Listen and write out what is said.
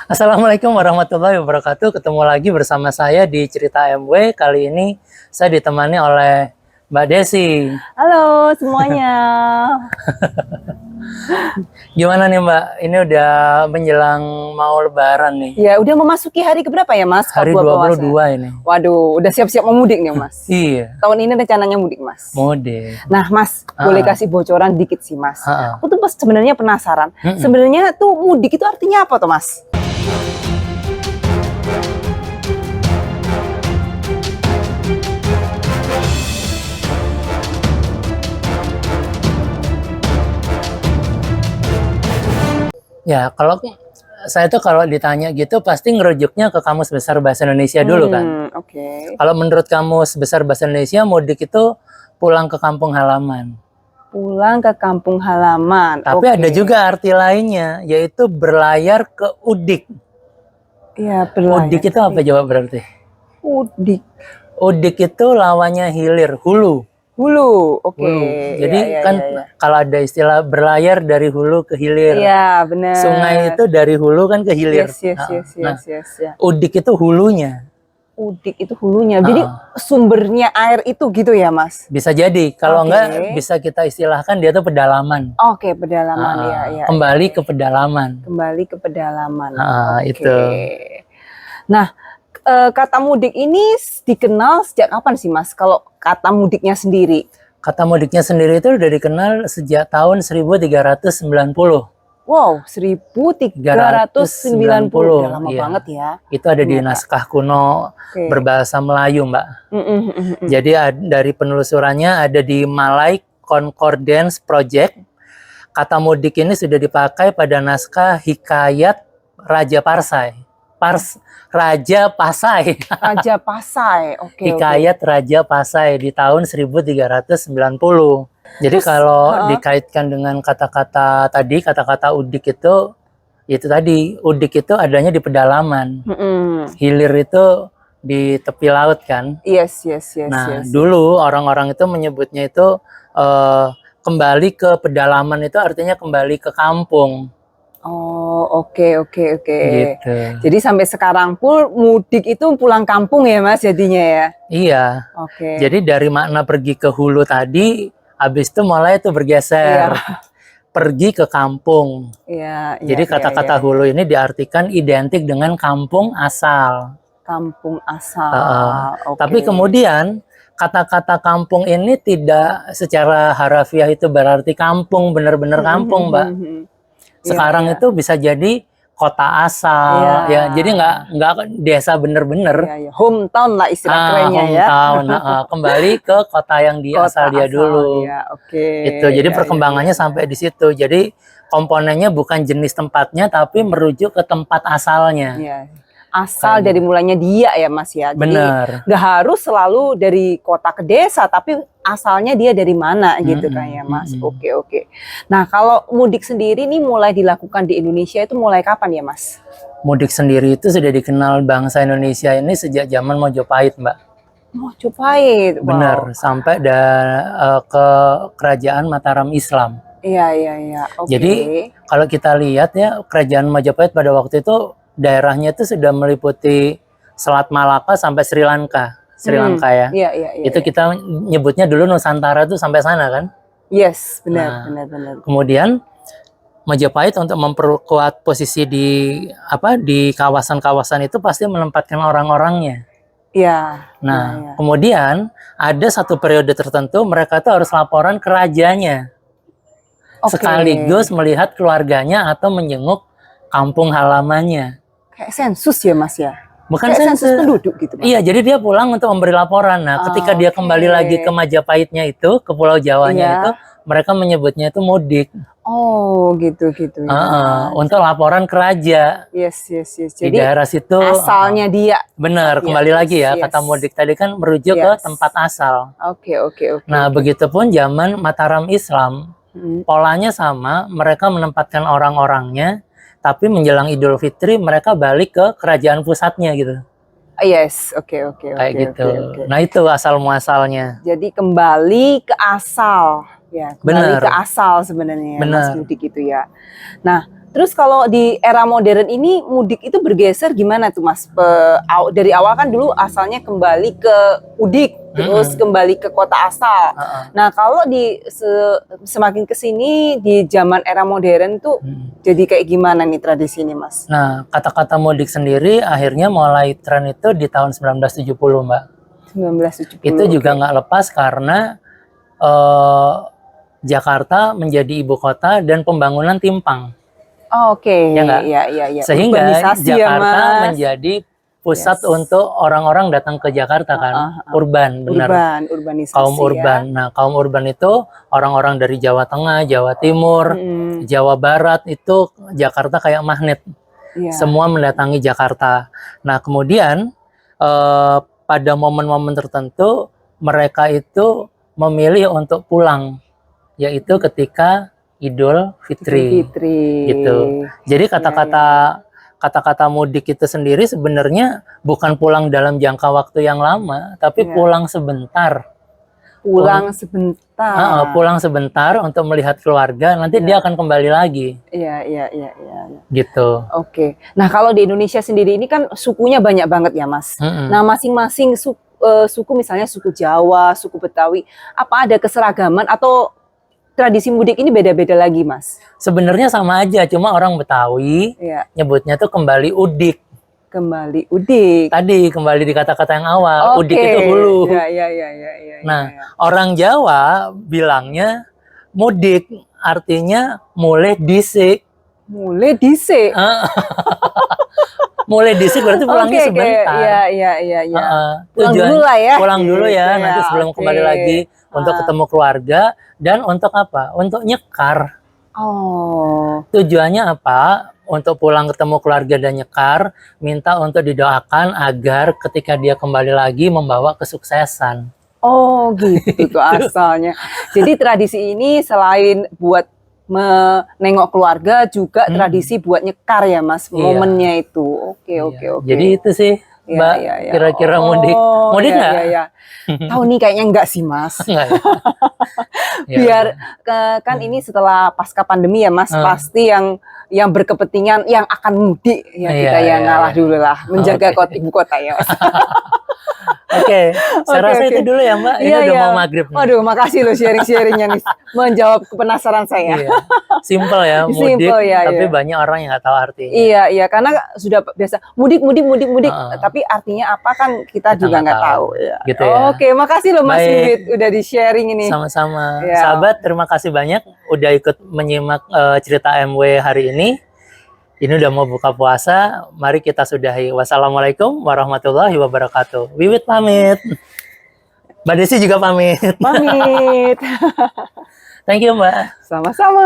Assalamualaikum warahmatullahi wabarakatuh. Ketemu lagi bersama saya di Cerita MW. Kali ini saya ditemani oleh Mbak Desi. Halo semuanya. Gimana nih Mbak? Ini udah menjelang mau Lebaran nih. Ya udah memasuki hari keberapa ya Mas? Hari Buka puasa. 22 ini. Waduh, udah siap-siap mau mudik nih Mas. Iya. Tahun ini rencananya mudik Mas. Mudik. Nah Mas, boleh kasih bocoran dikit sih Mas. Ha-ha. Aku tuh sebenarnya penasaran. Sebenarnya tuh mudik itu artinya apa tuh Mas? Ya, kalau saya tuh kalau ditanya gitu pasti ngerujuknya ke Kamus Besar Bahasa Indonesia dulu kan. Oke. Kalau menurut Kamus Besar Bahasa Indonesia, mudik itu pulang ke kampung halaman. Pulang ke kampung halaman. Tapi ada juga arti lainnya, yaitu berlayar ke udik. Iya, berlayar. Udik itu apa jawab berarti? Udik. Udik itu lawannya hilir, hulu. Hulu. Oke. Hulu. Jadi Iya, kan iya. kalau ada istilah berlayar dari hulu ke hilir. Iya, benar. Sungai itu dari hulu kan ke hilir. Nah, Yes. udik itu hulunya. Udik itu hulunya. Jadi sumbernya air itu gitu ya, Mas? Bisa jadi. Kalau Oke. enggak bisa kita istilahkan dia tuh pedalaman. Oke, pedalaman ya. Kembali ke pedalaman. Kembali ke pedalaman. Oke. Itu. Nah, kata mudik ini dikenal sejak kapan sih, Mas? Kalau kata mudiknya sendiri? Kata mudiknya sendiri itu udah dikenal sejak tahun 1390. Wow, 1390. Udah lama iya. banget ya. Itu ada di naskah kuno berbahasa Melayu, Mbak. Jadi dari penelusurannya ada di Malay Concordance Project. Kata mudik ini sudah dipakai pada naskah Hikayat Raja Pasai. Raja Pasai. Raja Pasai. Oke. Hikayat Raja Pasai di tahun 1390. Jadi kalau dikaitkan dengan kata-kata tadi, kata-kata udik itu tadi, udik itu adanya di pedalaman. Hilir itu di tepi laut kan. Yes. Nah, dulu orang-orang itu menyebutnya itu kembali ke pedalaman itu artinya kembali ke kampung. Oh, oke. Gitu. Jadi sampai sekarang pun mudik itu pulang kampung ya, Mas, jadinya ya? Iya. Oke. Jadi dari makna pergi ke hulu tadi, habis itu mulai itu bergeser. Pergi ke kampung. Jadi kata-kata hulu ini diartikan identik dengan kampung asal. Kampung asal. Tapi kemudian kata-kata kampung ini tidak secara harafiah itu berarti kampung, benar-benar kampung, Mbak. Sekarang itu bisa jadi kota asal, ya. Jadi nggak desa bener-bener. Hometown lah istilah kerennya ya. Hometown, kembali ke kota yang asal dia dulu. Itu. Jadi perkembangannya sampai di situ. Jadi komponennya bukan jenis tempatnya, tapi merujuk ke tempat asalnya. Asal dari mulainya dia ya, Mas ya. Benar. Nggak harus selalu dari kota ke desa, tapi asalnya dia dari mana gitu kan ya, Mas. Oke. Nah, kalau mudik sendiri nih mulai dilakukan di Indonesia itu mulai kapan ya, Mas? Mudik sendiri itu sudah dikenal bangsa Indonesia ini sejak zaman Mojopahit, Mbak. Mojopahit. Benar, sampai ke kerajaan Mataram Islam. Iya. Oke. Jadi kalau kita lihat ya, kerajaan Majapahit pada waktu itu daerahnya itu sudah meliputi Selat Malaka sampai Sri Lanka. Ya. Iya. Itu kita nyebutnya dulu Nusantara tuh sampai sana kan? Yes, benar. Kemudian Majapahit untuk memperkuat posisi di kawasan-kawasan itu pasti menempatkan orang-orangnya. Iya. Nah, kemudian ada satu periode tertentu mereka tuh harus laporan ke rajanya. Sekaligus melihat keluarganya atau menjenguk kampung halamannya. Kayak sensus ya, Mas ya? Bukan sensus penduduk gitu, Mas? Iya, jadi dia pulang untuk memberi laporan. Nah, ketika dia kembali lagi ke Majapahitnya itu, ke Pulau Jawanya itu, mereka menyebutnya itu mudik. Oh, gitu. Untuk laporan ke raja. Yes. Di daerah situ. Asalnya dia. Benar, kembali lagi ya. Kata mudik tadi kan merujuk ke tempat asal. Oke. Nah, begitupun zaman Mataram Islam. Polanya sama, mereka menempatkan orang-orangnya, tapi menjelang Idul Fitri mereka balik ke kerajaan pusatnya gitu. Yes, oke. Kayak gitu. Nah, itu asal muasalnya. Jadi kembali ke asal. Ya, kembali ke asal sebenarnya ya, Mas mudik itu ya. Nah, Terus kalau di era modern ini mudik itu bergeser gimana tuh Mas? Dari awal kan dulu asalnya kembali ke mudik, terus kembali ke kota asal. Nah kalau semakin kesini di zaman era modern tuh jadi kayak gimana nih tradisi ini Mas? Nah, kata-kata mudik sendiri akhirnya mulai tren itu di tahun 1970 Mbak. 1970. Itu juga nggak lepas karena Jakarta menjadi ibu kota dan pembangunan timpang. Oh, oke. Ya nggak? Iya. Sehingga Urbanisasi Jakarta ya, Mas. menjadi pusat untuk orang-orang datang ke Jakarta kan. Urban, benar. Urbanisasi. Kaum urban. Nah, kaum urban itu orang-orang dari Jawa Tengah, Jawa Timur, Jawa Barat, itu Jakarta kayak magnet. Semua mendatangi Jakarta. Nah, kemudian pada momen-momen tertentu mereka itu memilih untuk pulang, yaitu ketika Idul Fitri. Gitu. Jadi kata-kata mudik itu sendiri sebenarnya bukan pulang dalam jangka waktu yang lama, tapi pulang sebentar. Pulang sebentar untuk melihat keluarga, nanti dia akan kembali lagi. Iya. Gitu. Oke. Nah, kalau di Indonesia sendiri ini kan sukunya banyak banget ya, Mas. Nah, masing-masing suku misalnya suku Jawa, suku Betawi, apa ada keseragaman atau tradisi mudik ini beda-beda lagi, Mas? Sebenarnya sama aja, cuma orang Betawi nyebutnya tuh kembali udik. Kembali udik. Tadi kembali di kata-kata yang awal, udik itu hulu. Nah, orang Jawa bilangnya mudik, artinya mulai disik. Mulai disik. Mulai disik berarti pulangnya sebentar. Iya. Pulang dulu lah ya. Pulang dulu ya, gitu nanti sebelum kembali lagi untuk ketemu keluarga dan untuk apa? Untuk nyekar. Oh. Tujuannya apa? Untuk pulang ketemu keluarga dan nyekar, minta untuk didoakan agar ketika dia kembali lagi membawa kesuksesan. Oh, gitu tuh asalnya. Jadi tradisi ini selain buat menengok keluarga juga tradisi buat nyekar ya, Mas, momennya itu. Oke. Jadi itu sih, Mbak, kira-kira mudik nggak? Iya. Tahu nih kayaknya enggak sih, Mas. Enggak, ya. Biar kan ini setelah pasca pandemi ya, Mas, pasti yang berkepentingan yang akan mudik ya kita yang ngalah dulu lah, menjaga ibu kota ya, Mas. Oke, saya rasa itu dulu ya Mbak. Ini udah mau maghrib. Waduh, makasih loh sharing-sharingnya nih, menjawab penasaran saya. Simple ya, mudik, tapi banyak orang yang nggak tahu artinya. Iya, karena sudah biasa mudik, tapi artinya apa kan kita juga nggak tahu. Gitu ya. Oke, makasih loh Mas Wibit udah di sharing ini. Sama-sama. Sahabat, terima kasih banyak udah ikut menyimak cerita MW hari ini. Ini udah mau buka puasa, mari kita sudahi. Wassalamualaikum warahmatullahi wabarakatuh. Wiwit pamit. Mbak Desi juga pamit. Pamit. Thank you Mbak. Sama-sama.